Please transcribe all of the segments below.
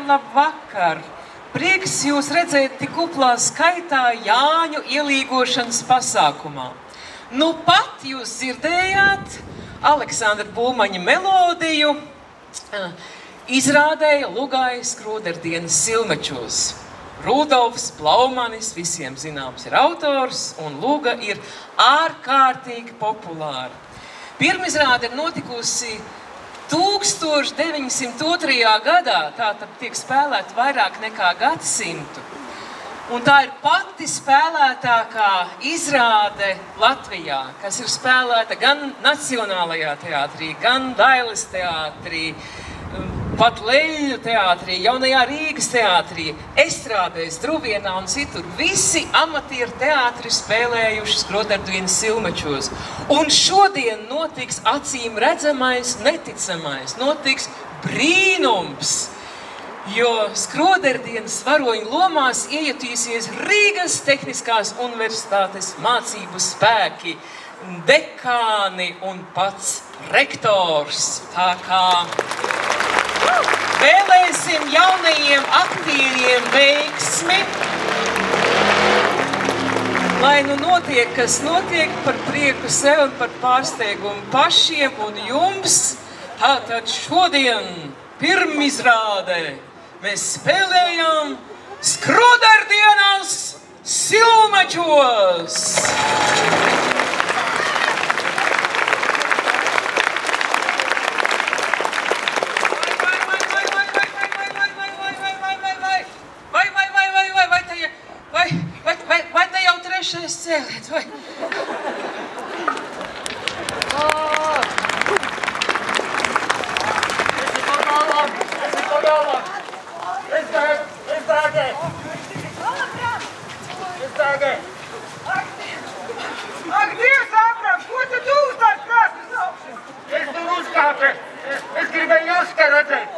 Labvakar! Prieks jūs redzēt tik kuplā skaitā Jāņu ielīgošanas pasākumā. Nu pat jūs dzirdējāt Aleksandra Būmaņa melodiju, izrādēja Lugais Skrūderdienas Silmečos. Rudolfs Blaumanis, visiem zināms, ir autors, un Luga ir ārkārtīgi populāra. Pirmizrāde ir notikusi 1902. gadā, tātad tiek spēlēta vairāk nekā gadsimtu. Un tā ir pati spēlētākā izrāde Latvijā, kas ir spēlēta gan Nacionālajā teātrī, gan Dailes teātrī, pat Leļļu teātrī, Jaunajā Rīgas teātrī, Estrādēs, Druvienā un citur. Visi amatieru teātri spēlējuši Skrūderdienas Silmečos. Un šodien notiks acīm redzamais, neticamais, notiks brīnums, jo Skrūderdienas varoņu lomās iejutīsies Rīgas Tehniskās universitātes mācību spēki, dekāni un pats rektors. Tā kā vēlēsim jaunajiem aktieriem veiksmi, lai nu notiek, kas notiek, par prieku sev un par pārsteigumu pašiem un jums. Tātad šodien pirmizrādē mēs spēlējām Skrūderdienas Silmečos! Vai te jau trešais cēliet, vai? Ak, Dievs, Ābrams, ko tu uztāji krāsnes augšas? Es tur uzkāpu. Es gribēju Joskaru redzēt.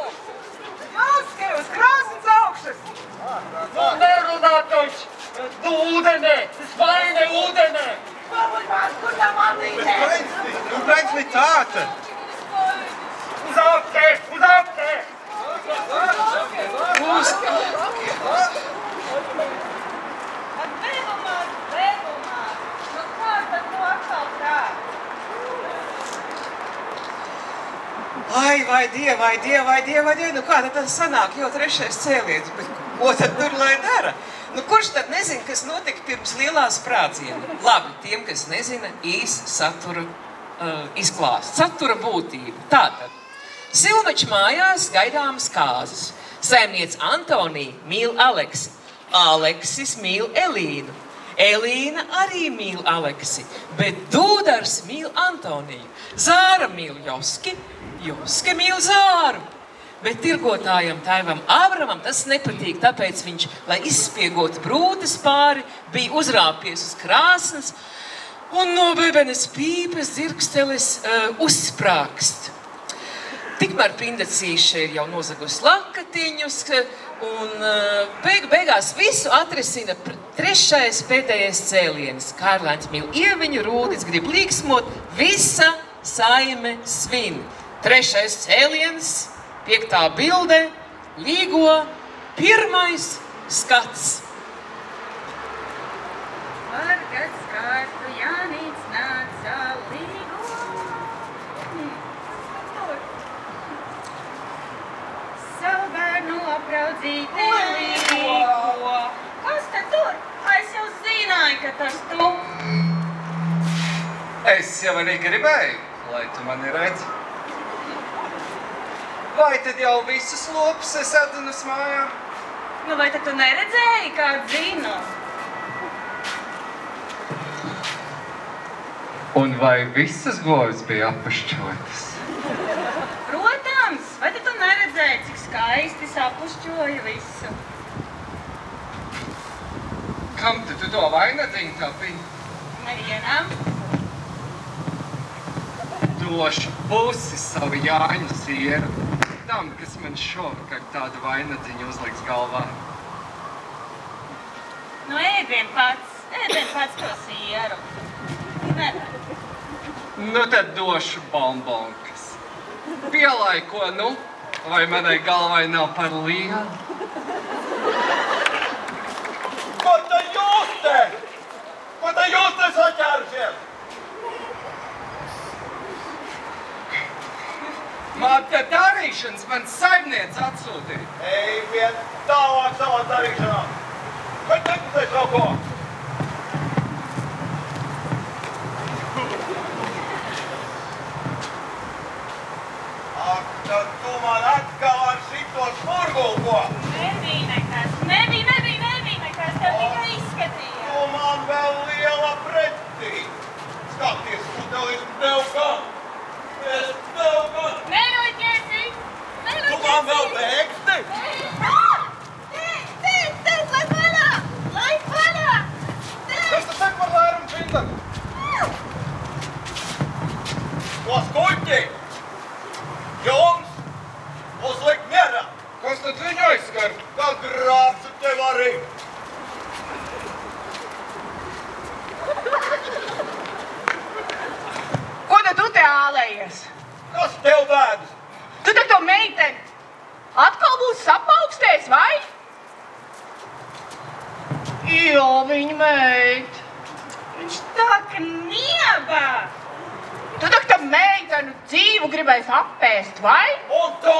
Joskaru uz krāsnes augšas? Nu, nerunātoši. Tu ūdenē, svaine ūdenē. Pabuļ mās, kur tā mandīte? Nu, brēc līdz tāta. Uz aptē, uz aptē. Vai Dieva, nu kā tad tas sanāk, jau trešais cēliens, bet ko tad tur lai dara? Nu kurš tad nezina, kas notika pirms lielā sprādziena? Labi, tiem, kas nezina, satura izklāst, satura būtību. Tātad, Silmeču mājās gaidāmas kāzas. Saimniece Antonija mīl Aleksi, Aleksis mīl Elīnu, Elīna arī mīl Aleksi, bet Dūdars mīl Antoniju, Zāra mīl Joski, Joske mīl Zāru. Bet tirgotājam tēvam Ābramam tas nepatīk, tāpēc viņš, lai izspiegotu brūdes pāri, bija uzrāpies uz krāsnes un no bebenes pīpes dzirkstelis uzsprākst. Tikmēr Pindecīša ir jau nozagusi lakatiņus un beigās visu atrisina trešais pēdējais cēliens. Kārlēns mīl Ieviņu, Rūdis grib līksmot, visa saime svin. Trešais cēliens, 5. bilde, līgo, pirmais skats. Vargas kārtu Jānīts nāca līgo. Savu bērnu apraudzīti līgo. Kas tad tur? Es jau zināju, ka tas tu. Es jau arī gribēju, lai tu mani redzi. Vai tad jau visus lopus es atdunus mājā? Nu, vai tad tu neredzēji, kā zinu? Un vai visas govis bija apušķotas? Protams, vai tad tu neredzēji, cik skaisti sapušķoja visu? Kam tu to vainagdziņu tapīji? Nevienam. Došu pusi savu Jāņu sieru. Tam, kas man šovakar tādu vainagdziņu uzliks galvā. Nu, ēdien pats to sieru. Nevar. Nu, tad došu bombonkas. Pielaiko, nu, Vai manai galvai nav par lielu? Ko te jūs te? Ko te jūs te saķērušies? Man te darīšanas mans saimniec atsūtīja. Ej, vien tālāk savā darīšanā. Vai nekustēs kaut ko? Ak, tad tu man atkal ar šito smurgulko. Nebija nekas, nebija nekas, tev tikai izskatījās. Tu man vēl liela pretī. Skaties, tu tev tev gan. Es tev gan. Neroķēsi! Tu man vēl bēgsti? Lai panāk! Kas tas ir par lērumu šindam? Ko skuļķi? Jums uzlikt mierā. Kas tad viņu aizskar? Kā grābsu tev arī. Ko tad tu te ālējies? Kas tev vēdas? Tu te to meiteni atkal būs sapaukstējis, vai? Jā, viņa meit. Viņš tā knieba! Tu tak tam meitenu dzīvu gribēs apēst, vai? Un tu?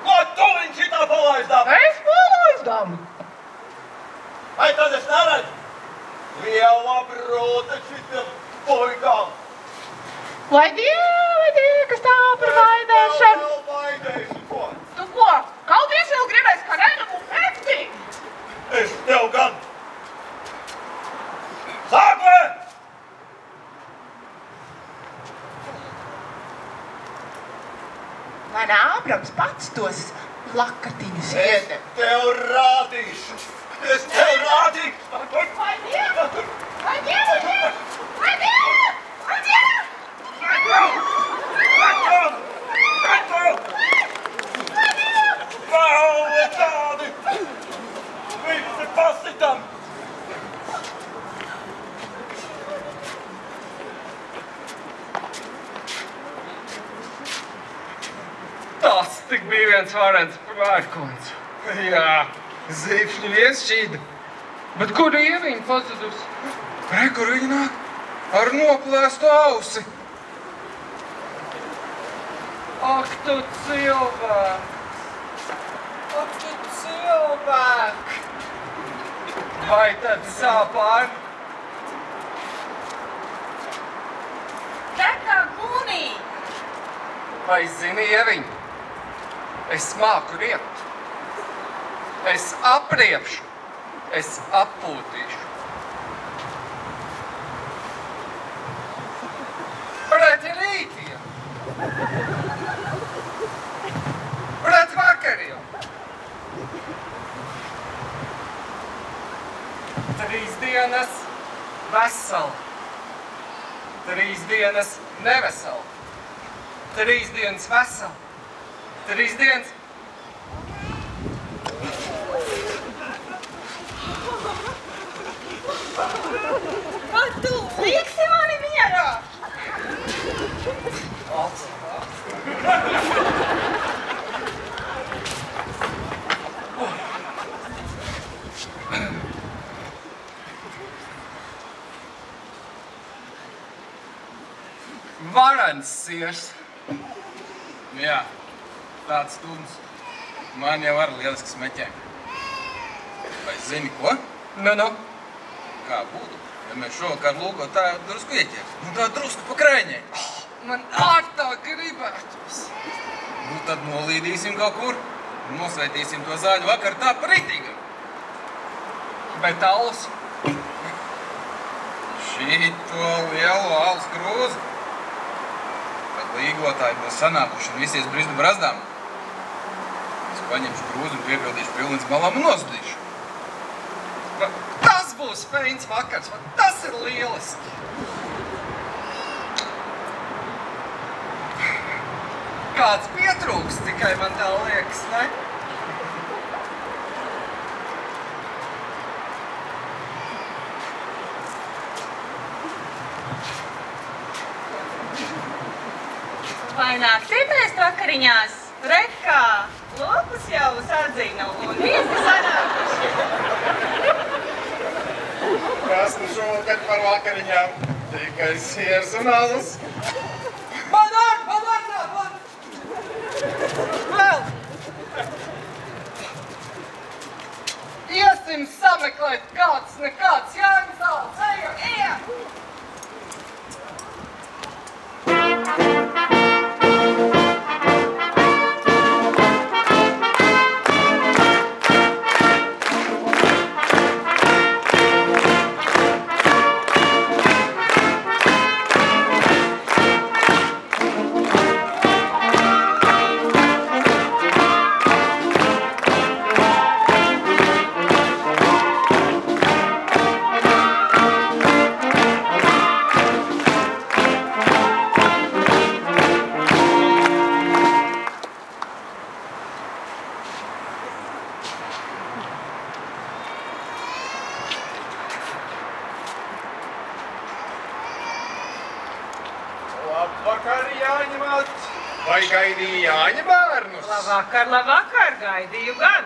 Ko tu viņš šitā palaizdām? Es palaizdam. Vai tad es neredzu? Liela brūta šitam puikām. Lai Dievi, kas tā par vaidēšanu. Vēl vaidēšu, ko? Tu ko? Kauties vēl gribēs kā redumu pēcī? Es tev gan. Sākve! Vai ne Ābrams pats tos lakatiņus Es iedem? tev rādīšu. Es tev rādīšu. Vai Dievi? Vai Dievi? Vai Dievi? Vai Dievi? Vēl tādi! Visi pasitam! Tas tik bija viens varens pērkons. Jā, zīpšņi viesšķīda. Bet kur Ieviņa pazudusi? Re, kur viņa nāk? Ar noplēstu ausi. Ak, tu cilvēks! Ak, tu cilvēks! Vai tad sāpār? Tā kā gunī! Vai zini, Ieviņ, es māku riept. Es apriepšu, es appūtīšu. Pret rītiem, pret vakariem. 3 dienas vesela, 3 dienas nevesela. 3 dienas vesela, 3 dienas. Vai tu liksi mani mierā? Varens siers. Jā, tāds stunds. Man jau ar lieliski smeķē. Vai zini ko? Nu. Kā būtu, ja mēs šovakar lūko tā drusku ieķers? Nu tā drusku pa krēņai. Man ārtā gribētos. Nu tad nolīdīsim kaut kur un nosveitīsim to zāļu vakar tā pa ritīgam. Bet alus? Šito lielo alus krūzi. Kad līgotāji būs sanākuši un visies brizdu brazdām, es paņemšu krūzi un piepildīšu pilnīdz malām un nosudīšu. Tas būs feins vakars, tas ir lieliski. Kāds pietrūks, tikai man tā liekas, ne? Vai naktī pēc vakariņās? Rekā, lopus jau sadzina un viesi sanākuši. Kas nu šovakar par vakariņām? Tikai siers un alus. Man! Vēl! Iesim sameklēt kāds nekāds Jāņu zāles. Ejam! Labvakar, Jāņa mat! Vai gaidīja Jāņa bērnus? Labvakar, gaidīju gan.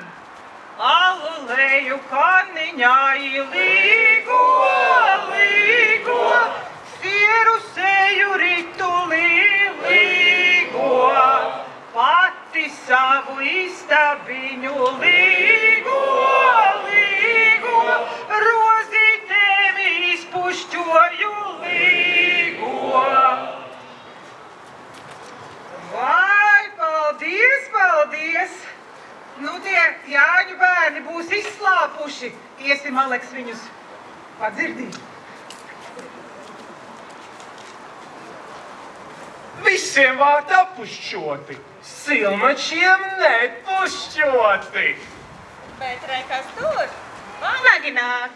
Alu leju kanniņā līgo, sieru seju ritulī līgo, pati savu istabiņu līgo, rozītēmi izpušķoju līgo. Vai, paldies! Nu, tie Jāņu bērni būs izslāpuši. Iesim, Aleks, viņus padzirdīt. Visiem vārti apušķoti, silmačiem nepušķoti. Bet rekas tur, vanagi nāk.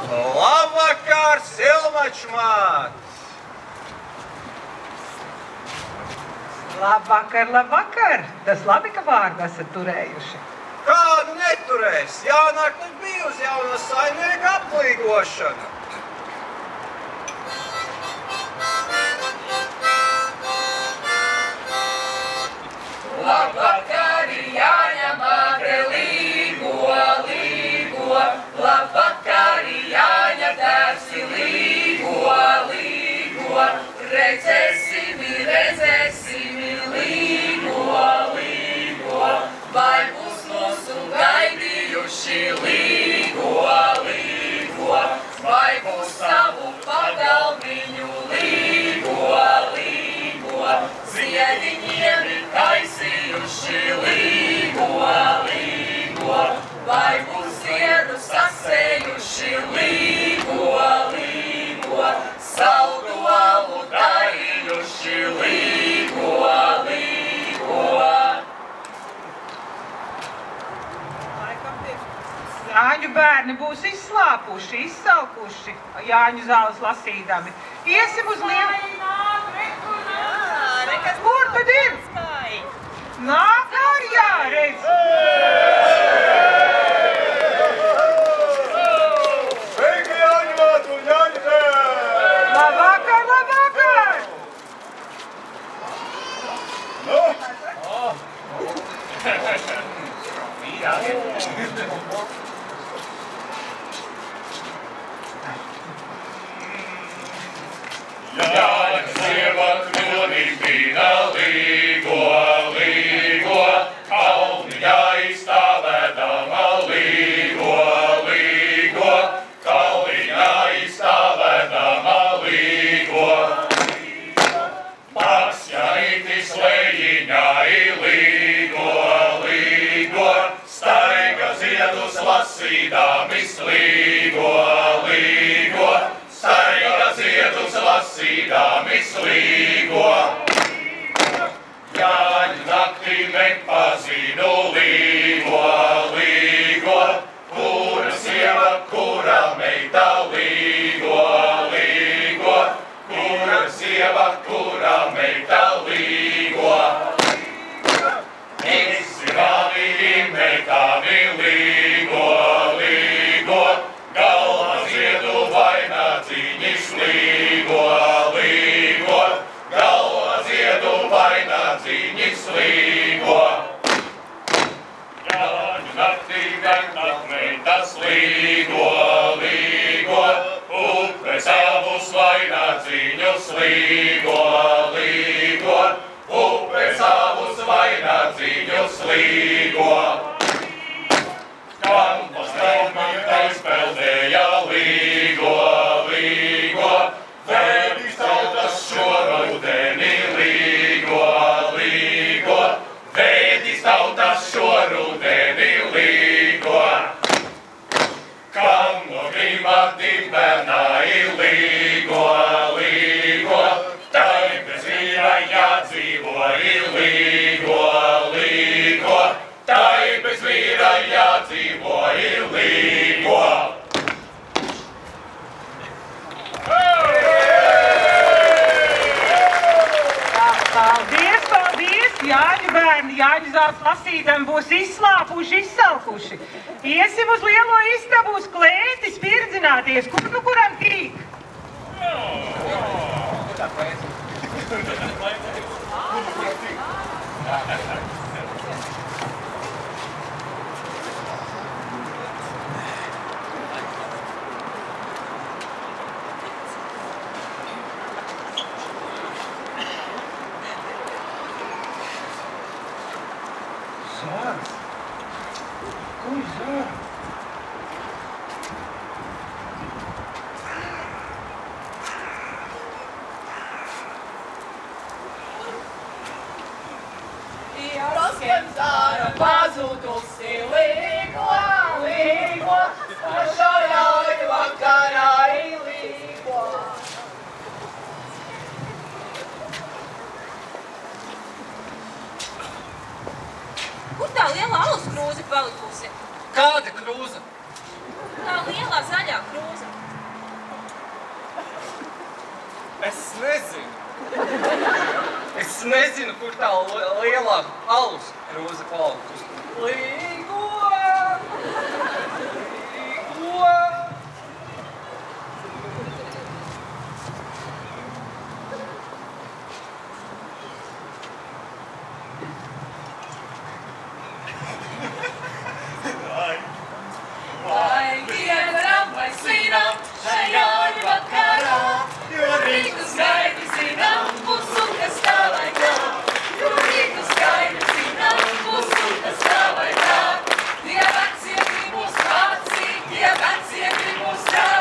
Labvakar, silmačmāt! Labvakar! Tas labi, ka vārdu esat turējuši. Kādu neturēs? Jānāk nu bija uz jaunās saimnieka aplīgošana. Labvakar, Jāņa madre līgo, labvakar, Jāņa tēvsi līgo, redzēsimi, līgo, vai būs mūsu gaidījuši līgo, vai būs savu pagalbiņu līgo, ziediņiem taisījuši līgo, vai būs sieru sasējuši līgo, saldu alu darījuši līgo. Jāņu bērni būs izslāpuši, izsalkuši Jāņu zāles lasīdami. Iesim uz lielu. Kur tad ir? Nāk ar jāredz. Sveiki, Jāņa māt un Jāņa tēv! Labvakar! Nu? Jāņa sieva kronīpīna līgo, kalniņā izstāvēdama līgo, kalniņā izstāvēdama līgo, pasjaitis lejiņā līgo, staiga ziedus lasīdāmis līgo, staiga ziedus lasīdāmis līgo. Jāņa naktī nepazinu līgo, kura sieva, kura meita līgo, kura sieva, kura meita līgo. Visi mani meitami līgo, līgo, līgo, upe savus vainagdziņus līgo, līgo, upe savus vainagdziņus līgo. Kampas draudmītais peldēja līgo, līgo, vēdīs tautas šo rudeni līgo, līgo, vēdīs tautas šo rudeni līgo. Kam no grīmātī bērnai līgo, līgo, tai bez vīra jādzīvo līgo, līgo, tai bez vīra jādzīvo līgo. Paldies, paldies! Jāņu bērni, Jāņu zāles lasītājiem būs izslāpuši, izsalkuši. Iesim uz lielo istabu, uz klēti, spirdzināties, kur nu kuram tīk. Zārs? Ko ir zārs? Ieroskiem zāra pazudusi līgo, līgo, šajā vakarā līgo. Kur tā lielā alus krūze palikusi? Kāda krūze? Tā lielā zaļā krūze. Es nezinu. Es nezinu, kur tā lielā alus krūze palikusi. Līgo! Līgo! Vai dienam, vai svinam, šajā vakarā, jo rītu skaidri zinām, mūsu kas tā vai tā. Jo rītu skaidri zinām, mūsu kas tā vai tā. Tie vecie gribus vāci, tie vecie gribus tā.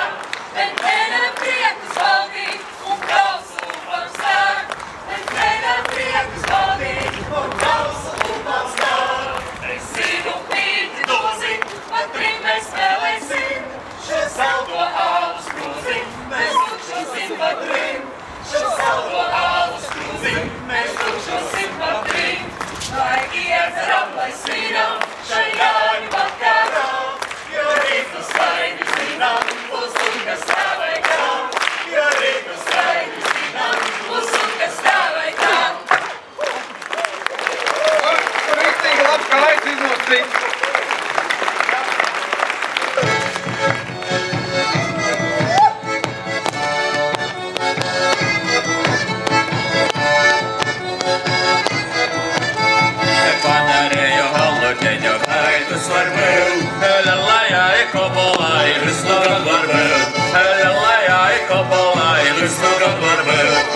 Bet mēnam priekus valdīt un kausu lupam stāt. Bet mēnam priekus valdīt un kausu lupam stāt. Es zinu pīti dozi, pat trim mēs spēlēsim. Šo saldo alus krūzi, mēs tukšosim pat trim. Šo saldo alus krūzi, mēs tukšosim pat trim. Lai iedzeram, lai svinam, šajā vakarā. Jo rītu skaidri zinām, mūsu kas tā vai tā. Jo rītu skaidri zinām, mūsu kas tā vai tā. Rīktīgi labs, kā laiks iznosīt. Padarīju holuteņu gaitas var būt, lejā ikopolā ir visnogan var būt, lejā ikopolā ir visnogan var būt,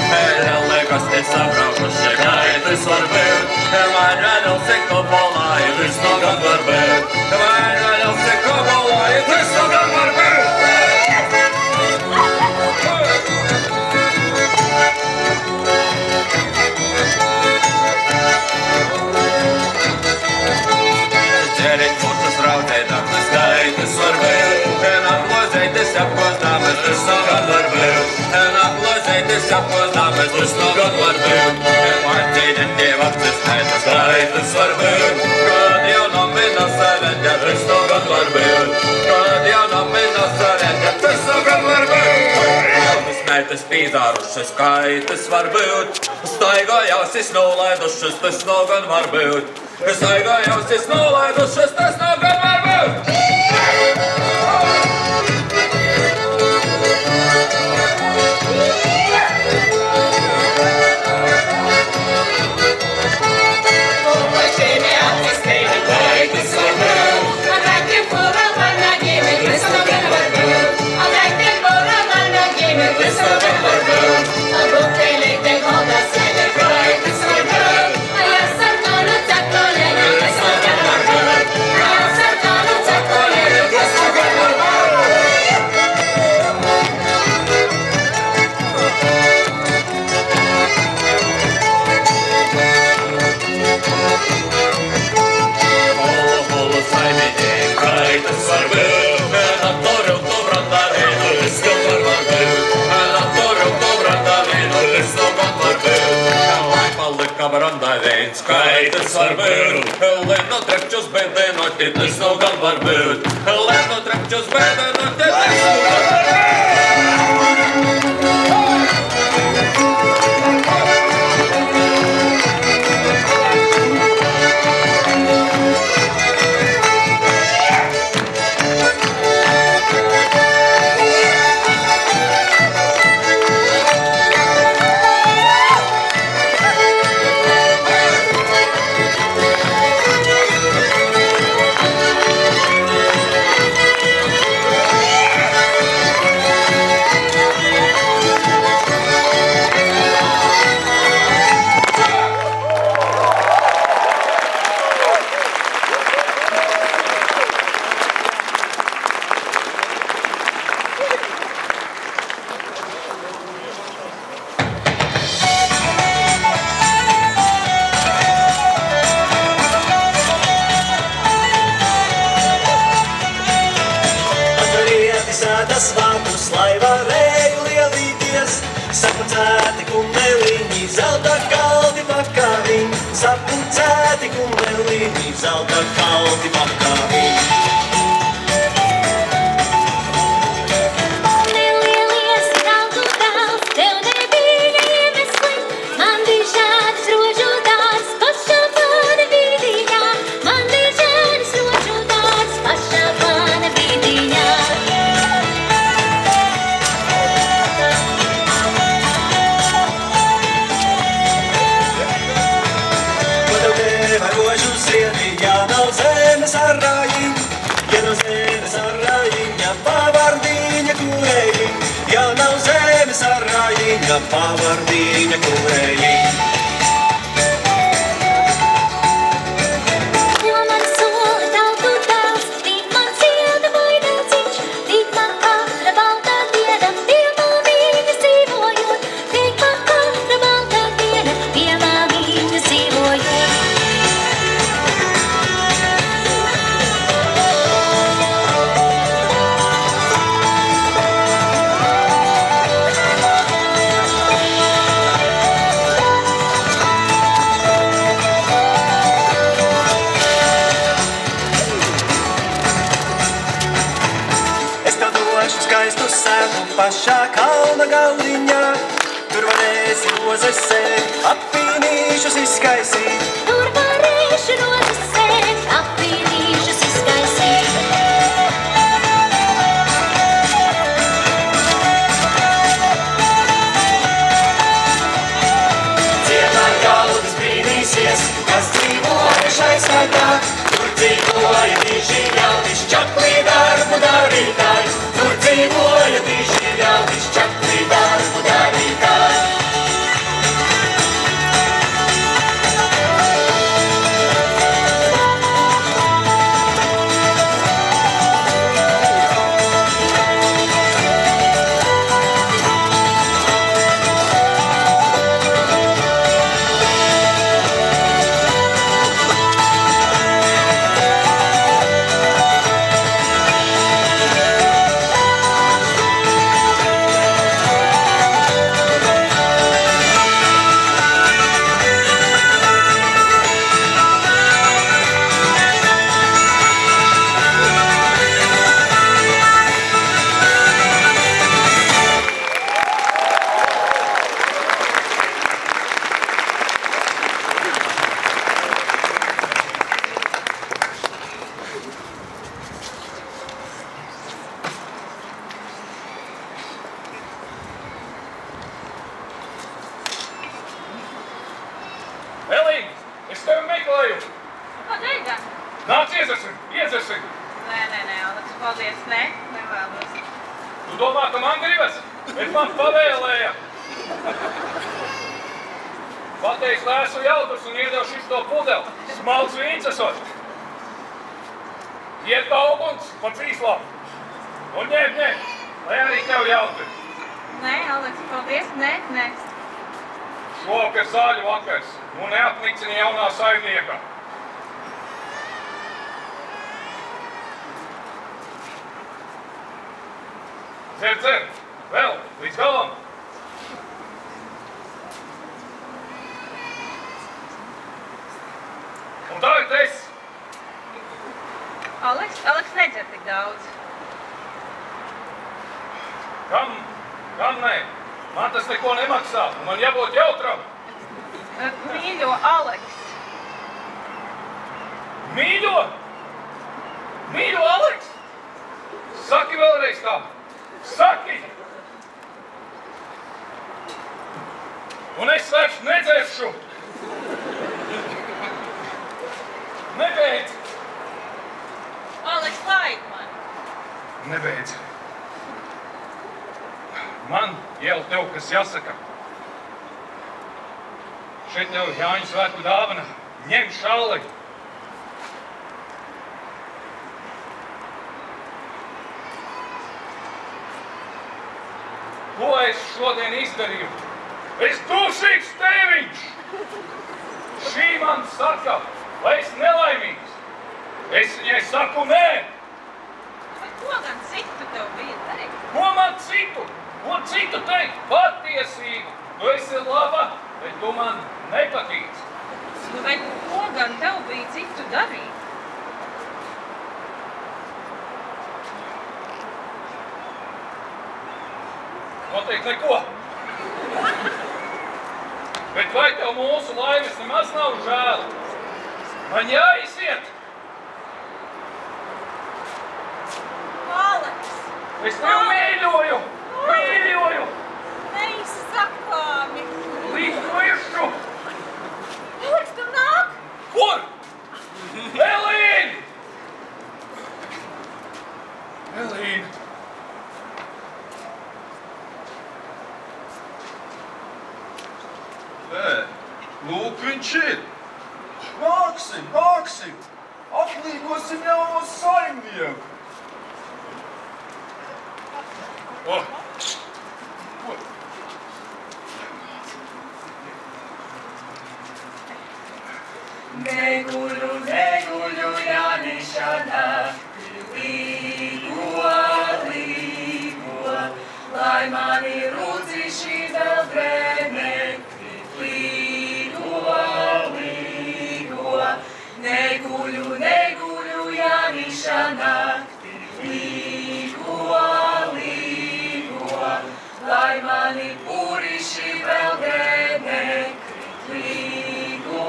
liekas te sabraukuši gaitas var būt, man vēļals ikopolā ir visnogan var būt, man vēļals ikopolā ir visnogan var būt. Ķerit pušas raudēdāmas gaitas var būt, nāk lozētis apkozdāmas, visnogan var būt, nāk lozētis apkozdāmas, visnogan var būt, man cīņen diev apcistētas gaitas var būt, kad jau no minas sareņģa, visnogan var būt, kad jau no minas sareņģa, visnogan var būt. Jaunas meitas pīzārušas gaitas var būt, staigājausis nolaidušas, visnogan var būt. Staigājausis nolaidušas, tas nav gan var būt! Gaitas var būt, ar akiem pura man nagīmi, skaitas var būt. Lēno trakčus bēdēnot, tirnes no gan var būt. Lēno trakčus bēdēnot, tirnes no gan var būt. Pavardiņa kurēji. Jo man sola tautu tās, tīt man silda vaidāciņš, tīt man katra baltā diena, pie māmiņas dzīvojot, tīt man katra baltā diena, pie māmiņas dzīvojot. Skaistu sēdu pašā kalna galdiņā, tur varēsi rozes sēt, apvīnīšus izskaisīt. Tur varēšu rozes sēt, apvīnīšus izskaisīt. Ciemā galvas brīnīsies, kas dzīvoja šai sētā, tur dzīvoja diži ļaudis, čaklī darbu darītāji. Tur dzīvoja diži ļaudis, čaklī darbu darītāji. Nāc, iedzersim! Nē, Aleks, paldies, nevēlos. Tu domā, ka man gribas? Bet man pavēlēja. Pateiks lēsu jaudus un iedev šisto pudeli. Smalks vīns esot. Iet kā uguns pa cīslām. Un ņem, lai arī tev jautri. Nē, Aleks, paldies, nē. Šovakar zāļu vakars. Un neatmicini jaunā saimnieka. Dzer, vēl, līdz galam. tagad esi? Aleks nedzer tik daudz. Kam nē? Man tas neko nemaksā, un man jābūt jautram. Mīļo, Aleks. Mīļo? Mīļo, Aleks? Saki vēlreiz tā. Saki! Un es vairs nedzeršu. Nebeidz! Aleks, laid man. Nebeidz. Man jau tev kas jāsaka. Šeit tev Jāņu svētku dāvana. Ņem šalli. Ko es šodien izdarīju? Es dusīgs tēviņš! Šī man saka, vai es nelaimīgs. Es viņai saku nē. Ko gan citu tev bija teikt? Ko man citu? Ko citu teikt? Patiesību. Tu esi laba, bet tu man nepatīc. Bet ko gan tev bija citu darīt? Noteikti neko. Bet vai tev mūsu laimes nemaz nav žēl? Man jāiziet. Aleks! Es tev mīļoju! Mīļoju! Neizsakāmi! Līdz kvišu! Aleks, tu nāk? Kur? Elīna! Elīna! Lūk, viņš ir. Nāksim, nāksim. Aplīkosim jauno saimnieku. Neguļu, neguļu, Jāniša nakti, līgo, lai mani rūdzīši vēl drēmekti, līgo. Neguļu, neguļu, Jāniša nakti, līgo, lai mani pūriši vēl drēmekti, līgo.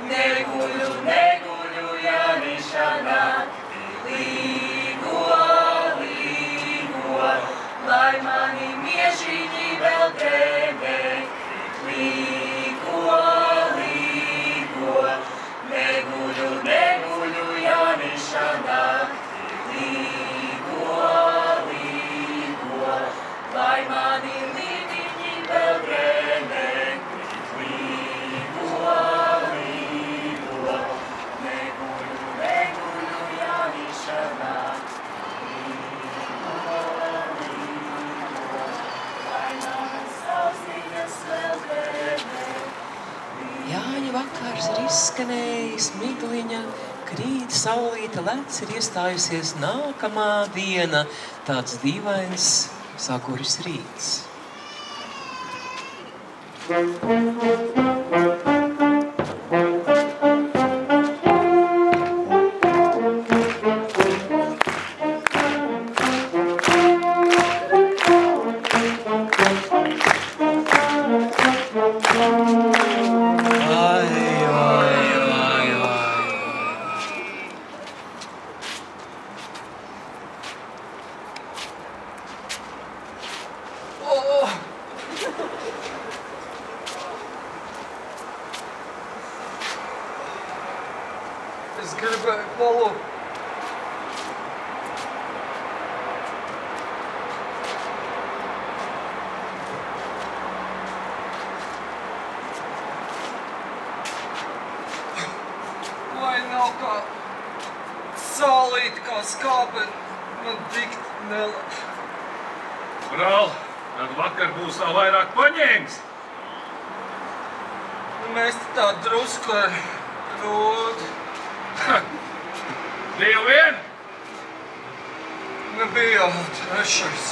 Neguļu, neguļu, Jāniša nakti, līgo, lai mani miežiņi vēl drēmekti, līgo. Neguļu, neguļu, Jāniša nakti, līgo, lai mani līdiņi vēl drēmekti, līgo. Jāņa vakars ir izskanējis, migliņa, krīt saulīte, lec ir iestājusies nākamā diena, tāds dīvains sakuris rīts. Es gribēju palūkt. Vai nav kā saulīt, kā skābe, man dikt nelaiž. Brāl, tad vakar būs vēl vairāk paņēmis. Mēs tā drusku ar rodu. Divi vien? Nebija jau trešais.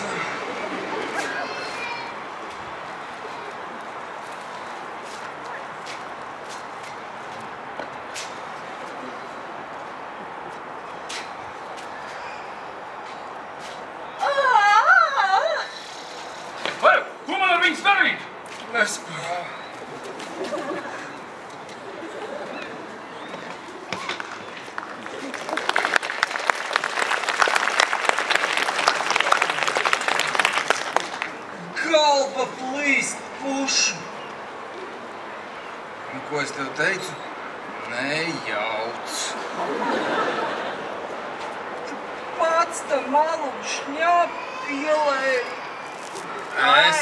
plīst pušu. Nu, ko es tev teicu? Nejauc. Pats tam malu šņāpu ielēji. Es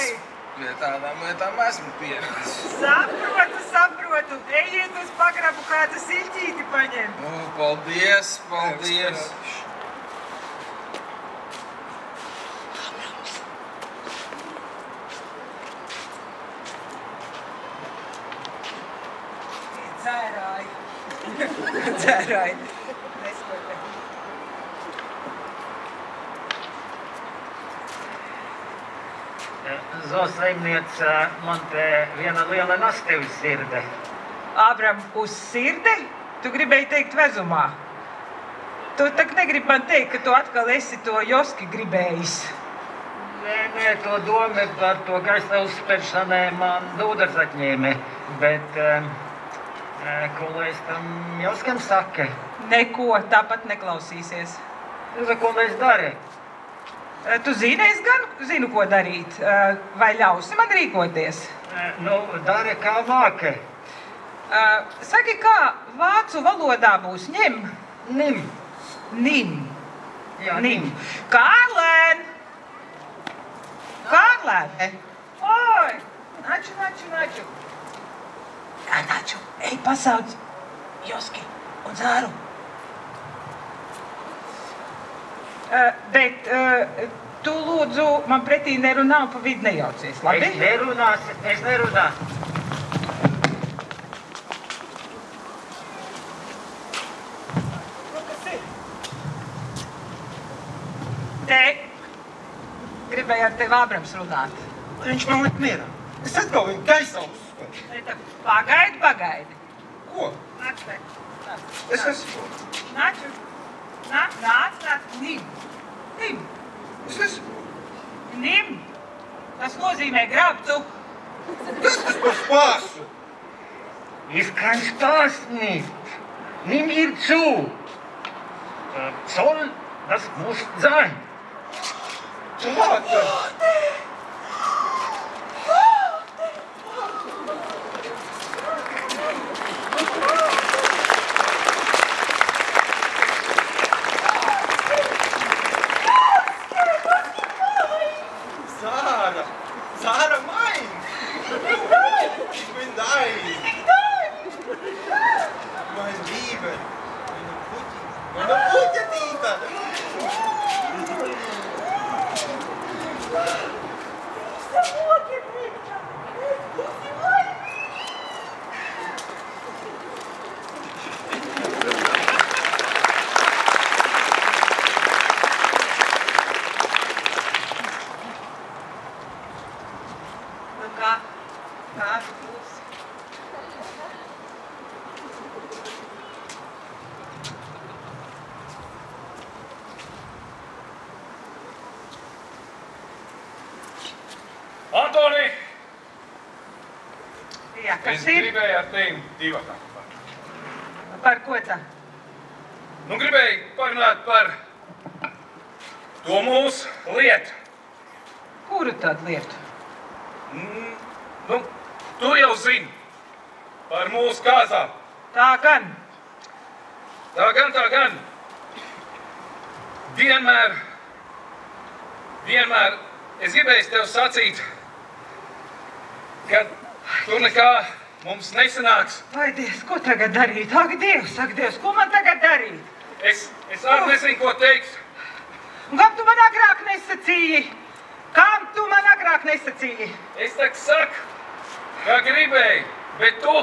pie tādām lietām esmu pieredzis. Saprotu. Ejiet uz pagrabu kādu siļķīti paņem. Nu, paldies. Dzērāji. Neskotē. Zosaimniec, man te viena liela nastevis sirde. Ābram, uz sirdi? Tu gribēji teikt vezumā. Tu tak negribi man teikt, ka tu atkal esi to Joski gribējis. Nē, to domu par to gaisa uzspēršanai man dūdars atņēma, bet ko lai es tam Joskam saka? Neko, tāpat neklausīsies. Ko lai es dari? Tu zini, es gan zinu, ko darīt. Vai ļausi man rīkoties? Nu, dari kā māke. Saki, kā vācu valodā būs ņem? Nim. Jā, nim. Kārlēn! Oi! Naču. Jā, Naču, ej pasauc Joski un Zāru. Bet tu lūdzu man pretī nerunā un pa vidu nejaucies, labi? Es nerunāšu. Te gribēju ar tevi Ābrams runāt. Viņš man liek mierā. Es atkal viņu gaisā uzskatu. Pagaidi. Ko? Nāc te. Es esmu. Naču. Nāc. Nim. Es esmu. Nim. Tas nozīmē grabcu. Kas tas par spāsu? Ich kann Spaß nicht. Nimm ihr zu. Zoll, das muss sein. Tāda. Zāra mein! Ich bin dein! Mein Liebe! Meine Puttentita! Kā būs? Antoni! Jā, kas Es ir? gribēju ar tevi divatā. Par ko tā? Nu, gribēju parunāt par to mūsu lietu. Kuru tādu lietu? Nu, tu jau zini par mūsu kāzām. Tā gan. Tā gan. Vienmēr es gribēju tev sacīt, ka tur nekā mums nesanāks. Vai Dievs, ko tagad darīt? Ak, Dievs, ko man tagad darīt? Es arī nezinu, ko teikt. Un kam tu man agrāk nesacīji? Es tak saku, kā gribēju, bet tu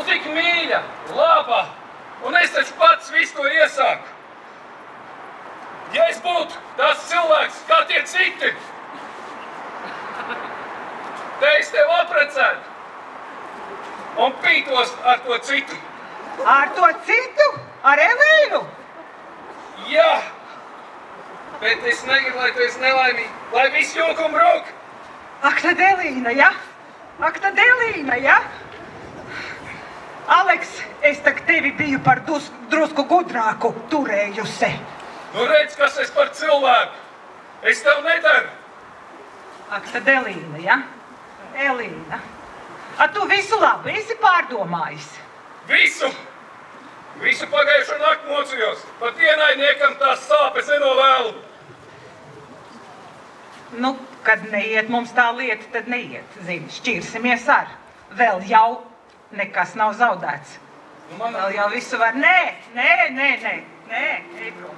tik mīļa, laba, un es taču pats visu to iesāku. Ja es būtu tās cilvēks, kā tie citi, te es tev aprecētu un pītos ar to citu. Ar to citu? Ar Elīnu? Jā, bet es negribu, lai tu esi nelaimīgi, lai viss jok un brok. Ak, tad Elīna, ja? Aleks, es tak tevi biju par drusku gudrāku turējusi. Nu redz, kas es par cilvēku. Es tev nedaru. Ak, tad Elīna, ja? Elīna. A, tu visu labi esi pārdomājis? Visu! Visu pagājušo nakti mocījos. Pat ienaidniekam tās sāpes nenovēlu. Nu, kad neiet mums tā lieta, tad neiet. Zini, šķirsimies ar. Vēl jau nekas nav zaudēts. Vēl jau visu var. Nē, ej prom.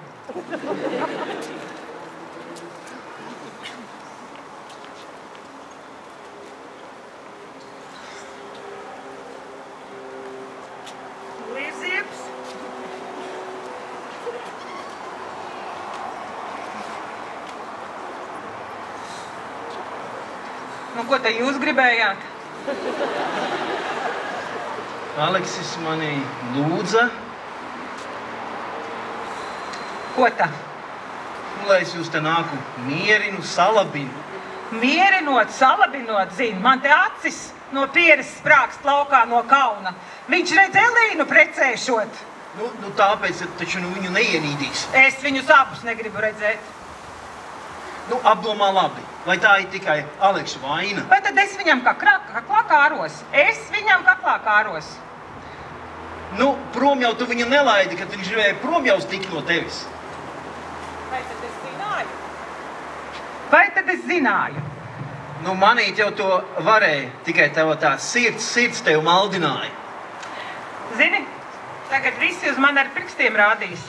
Līdzieps. Nu, ko te jūs gribējāt? Aleksis mani lūdza. Ko tā? Lai es jūs te nāku mierinu, salabinu. Mierinot, salabinot, zini, man te acis no pieres sprākst laukā no kauna. Viņš redz Elīnu precēšot. Nu tāpēc taču viņu neienīdīs. Es viņus abus negribu redzēt. Nu, apdomā labi. Vai tā ir tikai Aleksa vaina? Vai tad es viņam kaklā kāros? Es viņam kaklā kāros. Nu, prom jau tu viņu nelaidi, kad viņš gribēja prom jau tikt no tevis. Vai tad es zināju? Vai tad es zināju? Nu, manīt jau to varēja, tikai tev tā sirds tev maldināja. Zini, tagad visi uz mani ar pirkstiem rādīs.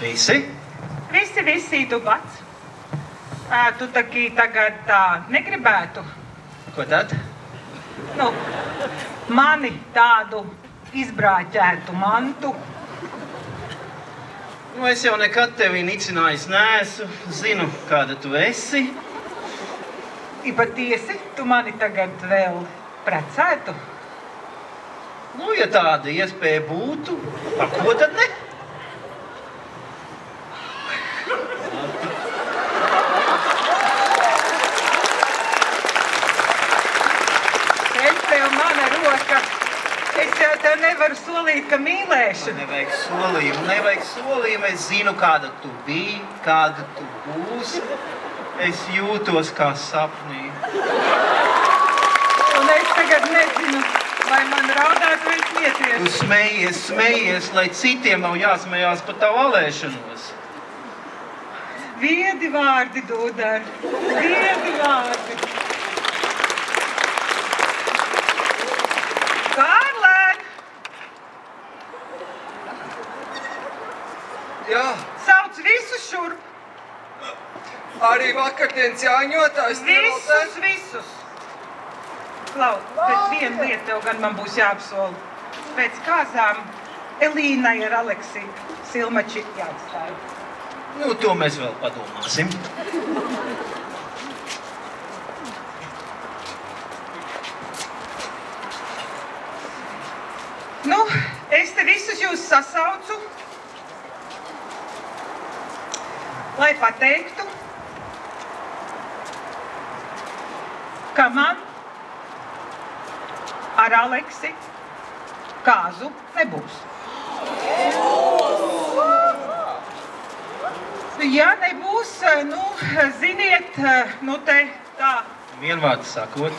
Visi? Visi, tu pats. Tu tagad tā negribētu. Ko tad? Nu, mani tādu izbrāķētu mantu. Nu, es jau nekad tevi nicinājis neesmu. Zinu, kāda tu esi. I patiesi, tu mani tagad vēl precētu? Nu, ja tāda iespēja būtu, ko tad ne? Es jau tev nevaru solīt, ka mīlēšu. Nevajag solījumu. Es zinu, kāda tu biji, kāda tu būsi. Es jūtos kā sapnī. Un es tagad nezinu, vai man raudāt vai smieties. Tu smejies, lai citiem nav jāsmējās par tavu alēšanos. Viedi vārdi, Dūdar. Viedi vārdi. Jā. Sauc visus šurp. Arī vakardienas jāņotājs. Visus. Klau, bet viena lieta tev gan man būs jāapsola. Pēc kāzām Elīnai ar Aleksi Silmači jāatstāja. Nu, to mēs vēl padomāsim. Nu, es te visus jūs sasaucu, lai pateiktu, ka man ar Aleksi kāzu nebūs. Ja nebūs, nu, ziniet, nu te tā. Vienvārds sakot,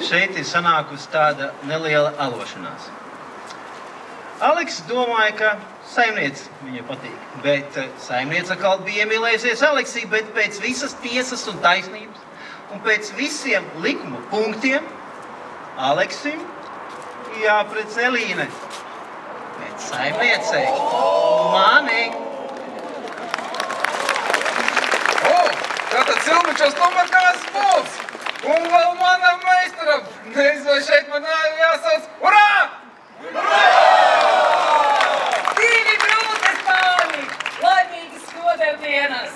šeit ir sanākusi tāda neliela alošanās. Aleks domāja, ka saimniece viņai patīk, bet saimniece atkal bija iemīlējusies Aleksī, bet pēc visas tiesas un taisnības un pēc visiem likuma punktiem Aleksim jāprec Elīne. Pēc saimniecei mani. Tātad Silmačos tomēr kāds būs. Un vēl manam meistaram. Nezinu, vai šeit man jāsauc. Urā! Divi brūces pāri! Laimīgas kodērdienas!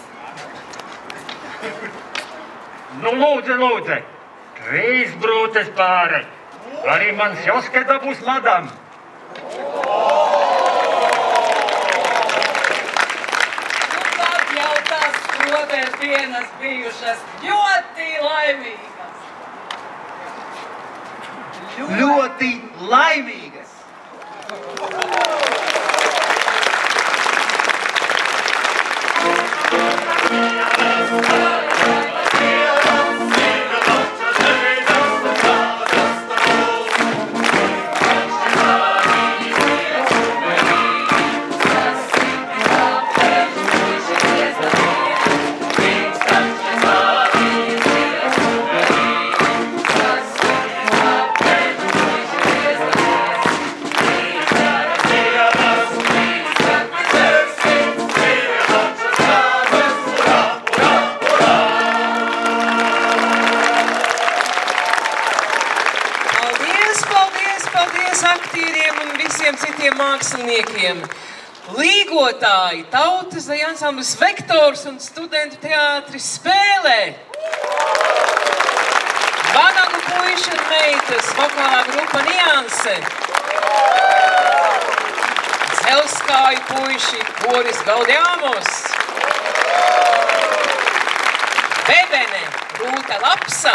Nu, lūdzu. 3 brūces pāri. Arī man Joske dabūs madam. Dienas bijušas ļoti laimīgas. Ļoti laimīgas. māksliniekiem. Līgotāji, tautas deju ansamblis Vektors un studentu teātris Spēlē. Vanagu puiši un meitas, vokālā grupa Nianse. Zelskāju puiši, koris Gaudiamos. Bebene, Rūta Lapsa.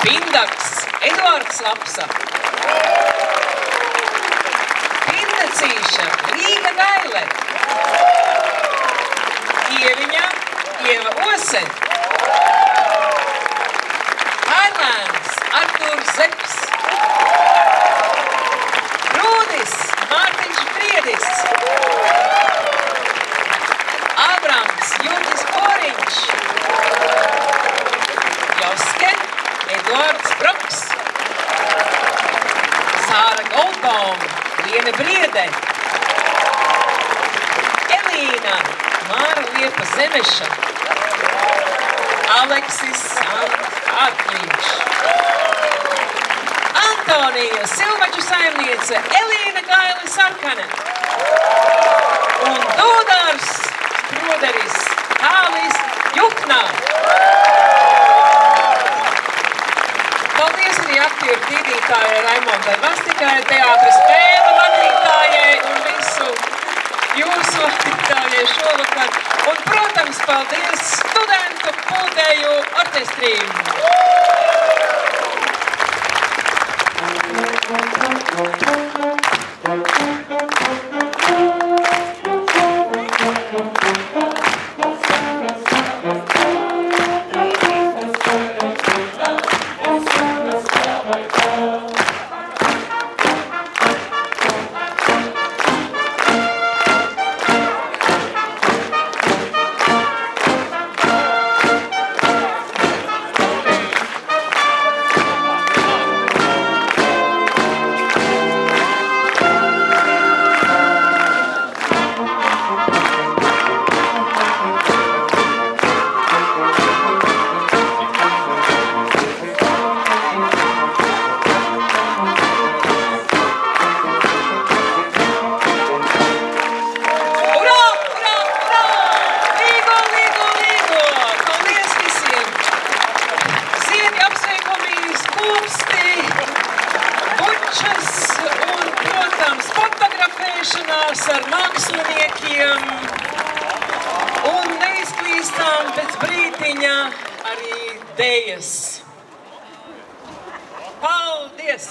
Pindaks, Eduards Lapsa. Pindacīša, Līga Gaile. Ieviņa, Ieva Ose. Harlēns, Artūrs Zeps. Rūdis, Mārtiņš Briedis. Abrams, Jurgis Koriņš. Joske, Eduards Broks. Sāra Goldbaum, Liene Briede. Elīna, Māra Liepa Zemeša. Aleksis Ārkliņš. Antonija, Silvaču saimniece, Elīna Gaili Sarkane. Un Dūdārs Kruderis, Tālis Juknā. Paldies arī aktieru tīdītājai Raimondai Vastikai, teātra Spēle vadītājai un visu jūsu vadītājai šovakar. Un, protams, paldies studentu pūtēju orķestrīm. Ar māksliniekiem un neizklīstām pēc brītiņa arī dejas. Paldies!